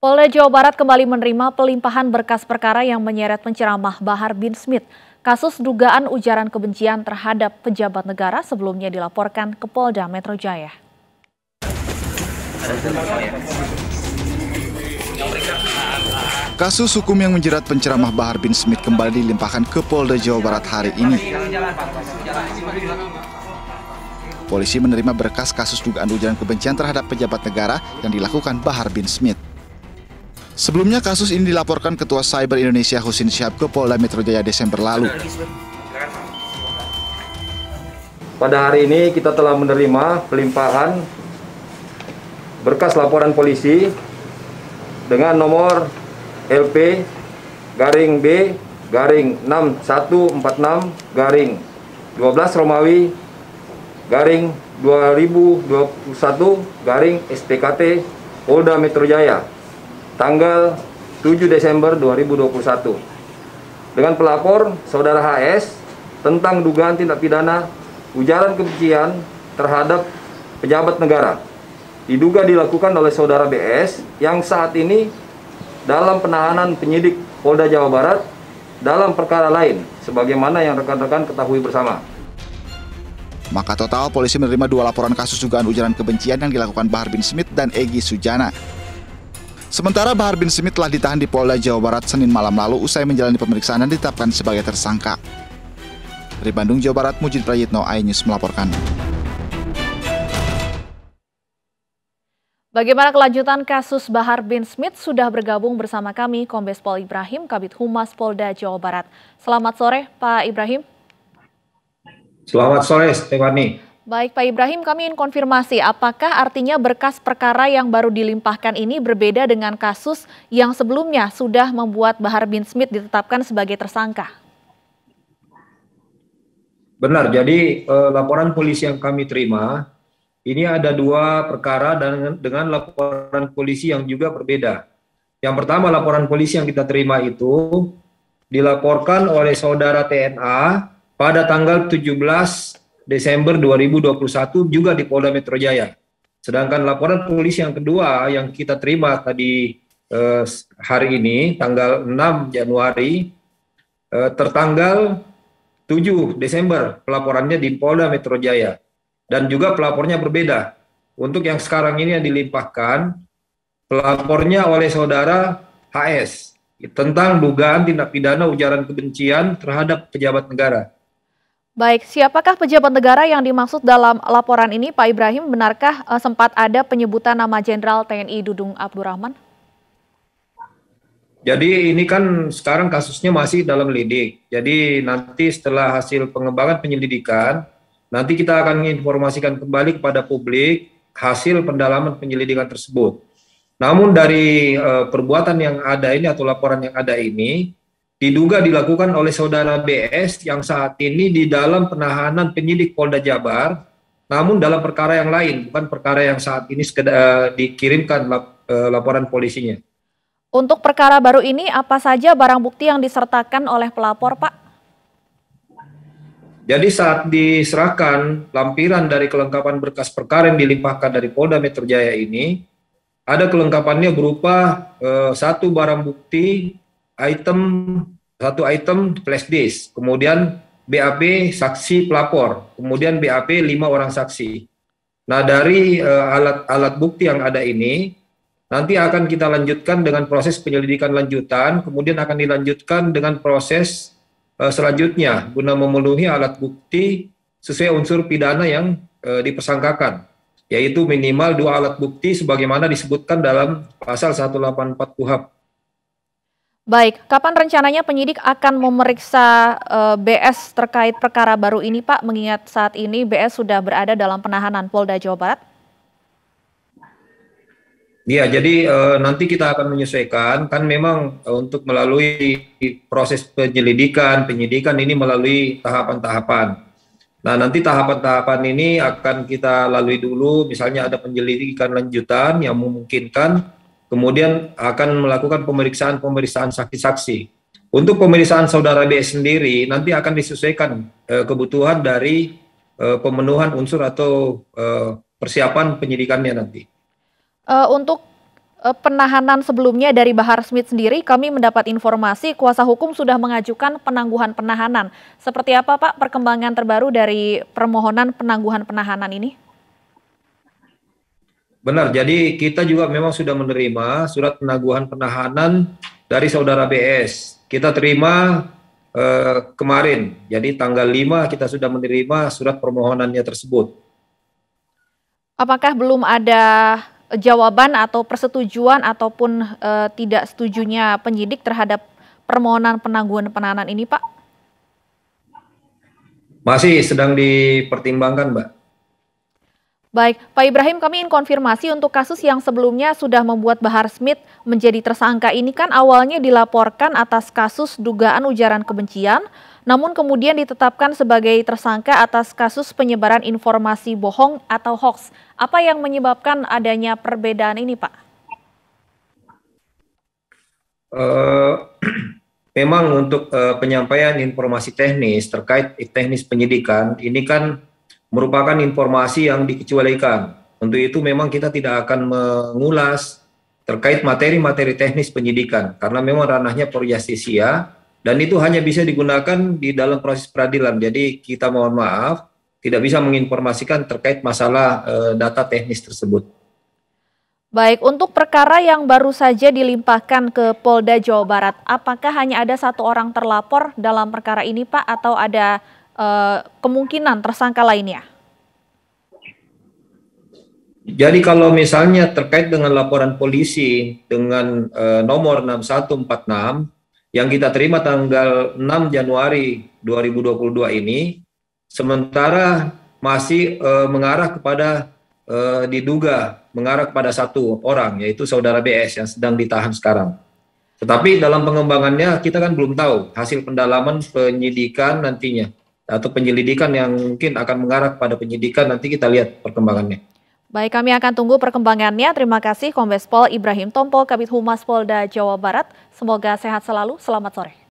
Polda Jawa Barat kembali menerima pelimpahan berkas perkara yang menyeret penceramah Bahar bin Smith. Kasus dugaan ujaran kebencian terhadap pejabat negara sebelumnya dilaporkan ke Polda Metro Jaya. Kasus hukum yang menjerat penceramah Bahar bin Smith kembali dilimpahkan ke Polda Jawa Barat hari ini. Polisi menerima berkas kasus dugaan ujaran kebencian terhadap pejabat negara yang dilakukan Bahar bin Smith. Sebelumnya kasus ini dilaporkan Ketua Cyber Indonesia Husin Syihab ke Polda Metro Jaya Desember lalu. Pada hari ini kita telah menerima pelimpahan berkas laporan polisi dengan nomor LP garing B garing 6146 garing 12 Romawi garing 2021 garing SPKT Polda Metro Jaya tanggal 7 Desember 2021 dengan pelapor Saudara HS tentang dugaan tindak pidana ujaran kebencian terhadap pejabat negara. Diduga dilakukan oleh Saudara BS yang saat ini dalam penahanan penyidik Polda Jawa Barat dalam perkara lain sebagaimana yang rekan-rekan ketahui bersama. Maka total polisi menerima 2 laporan kasus dugaan ujaran kebencian yang dilakukan Bahar bin Smith dan Egy Sujana. Sementara Bahar bin Smith telah ditahan di Polda Jawa Barat Senin malam lalu usai menjalani pemeriksaan dan ditetapkan sebagai tersangka. Dari Bandung, Jawa Barat, Mujid Prayitno, iNews melaporkan. Bagaimana kelanjutan kasus Bahar bin Smith? Sudah bergabung bersama kami Kombes Pol Ibrahim, Kabid Humas Polda Jawa Barat. Selamat sore, Pak Ibrahim. Selamat sore, Stefani. Baik, Pak Ibrahim, kami ingin konfirmasi, apakah artinya berkas perkara yang baru dilimpahkan ini berbeda dengan kasus yang sebelumnya sudah membuat Bahar bin Smith ditetapkan sebagai tersangka? Benar, jadi laporan polisi yang kami terima, ini ada 2 perkara dengan laporan polisi yang juga berbeda. Yang pertama, laporan polisi yang kita terima itu dilaporkan oleh Saudara TNA pada tanggal 17 Desember 2021 juga di Polda Metro Jaya. Sedangkan laporan polisi yang kedua yang kita terima tadi hari ini, tanggal 6 Januari, tertanggal 7 Desember pelaporannya di Polda Metro Jaya. Dan juga pelapornya berbeda. Untuk yang sekarang ini yang dilimpahkan, pelapornya oleh Saudara HS tentang dugaan tindak pidana ujaran kebencian terhadap pejabat negara. Baik, siapakah pejabat negara yang dimaksud dalam laporan ini, Pak Ibrahim? Benarkah sempat ada penyebutan nama Jenderal TNI Dudung Abdurrahman? Jadi ini kan sekarang kasusnya masih dalam lidik. Jadi nanti setelah hasil pengembangan penyelidikan, nanti kita akan menginformasikan kembali kepada publik hasil pendalaman penyelidikan tersebut. Namun dari perbuatan yang ada ini atau laporan yang ada ini, diduga dilakukan oleh Saudara BS yang saat ini di dalam penahanan penyidik Polda Jabar, namun dalam perkara yang lain, bukan perkara yang saat ini dikirimkan laporan polisinya. Untuk perkara baru ini, apa saja barang bukti yang disertakan oleh pelapor, Pak? Jadi saat diserahkan lampiran dari kelengkapan berkas perkara yang dilimpahkan dari Polda Metro Jaya ini, ada kelengkapannya berupa 1 barang bukti, satu item flash disk, kemudian BAP saksi pelapor, kemudian BAP 5 orang saksi. Nah dari alat bukti yang ada ini, nanti akan kita lanjutkan dengan proses penyelidikan lanjutan, kemudian akan dilanjutkan dengan proses selanjutnya guna memenuhi alat bukti sesuai unsur pidana yang dipersangkakan, yaitu minimal 2 alat bukti sebagaimana disebutkan dalam pasal 184 KUHP. Baik, kapan rencananya penyidik akan memeriksa BS terkait perkara baru ini, Pak? Mengingat saat ini BS sudah berada dalam penahanan Polda Jawa Barat. Iya, jadi nanti kita akan menyesuaikan, kan memang untuk melalui proses penyidikan ini melalui tahapan-tahapan. Nah, nanti tahapan-tahapan ini akan kita lalui dulu, misalnya ada penyelidikan lanjutan yang memungkinkan, kemudian akan melakukan pemeriksaan saksi-saksi. Untuk pemeriksaan Saudara BS sendiri, nanti akan disesuaikan kebutuhan dari pemenuhan unsur atau persiapan penyidikannya nanti. Untuk penahanan sebelumnya dari Bahar Smith sendiri, kami mendapat informasi kuasa hukum sudah mengajukan penangguhan penahanan. Seperti apa Pak perkembangan terbaru dari permohonan penangguhan penahanan ini? Benar, jadi kita juga memang sudah menerima surat penangguhan penahanan dari saudara BS. Kita terima kemarin, jadi tanggal 5 kita sudah menerima surat permohonannya tersebut. Apakah belum ada jawaban atau persetujuan ataupun tidak setujunya penyidik terhadap permohonan penangguhan penahanan ini, Pak? Masih sedang dipertimbangkan, Mbak. Baik, Pak Ibrahim, kami ingin konfirmasi untuk kasus yang sebelumnya sudah membuat Bahar Smith menjadi tersangka ini kan awalnya dilaporkan atas kasus dugaan ujaran kebencian, namun kemudian ditetapkan sebagai tersangka atas kasus penyebaran informasi bohong atau hoax. Apa yang menyebabkan adanya perbedaan ini, Pak? Memang untuk penyampaian informasi teknis terkait teknis penyidikan, ini kan merupakan informasi yang dikecualikan. Untuk itu memang kita tidak akan mengulas terkait materi-materi teknis penyidikan, karena memang ranahnya pro justisia, dan itu hanya bisa digunakan di dalam proses peradilan. Jadi kita mohon maaf, tidak bisa menginformasikan terkait masalah data teknis tersebut. Baik, untuk perkara yang baru saja dilimpahkan ke Polda Jawa Barat, apakah hanya ada satu orang terlapor dalam perkara ini, Pak, atau ada kemungkinan tersangka lainnya? Jadi kalau misalnya terkait dengan laporan polisi dengan nomor 6146 yang kita terima tanggal 6 Januari 2022 ini, sementara masih mengarah kepada diduga mengarah kepada satu orang, yaitu saudara BS yang sedang ditahan sekarang. Tetapi dalam pengembangannya kita kan belum tahu hasil pendalaman penyidikan nantinya, atau penyelidikan yang mungkin akan mengarah pada penyidikan, nanti kita lihat perkembangannya. Baik, kami akan tunggu perkembangannya. Terima kasih Kombes Pol Ibrahim Tompo, Kabid Humas Polda Jawa Barat. Semoga sehat selalu. Selamat sore.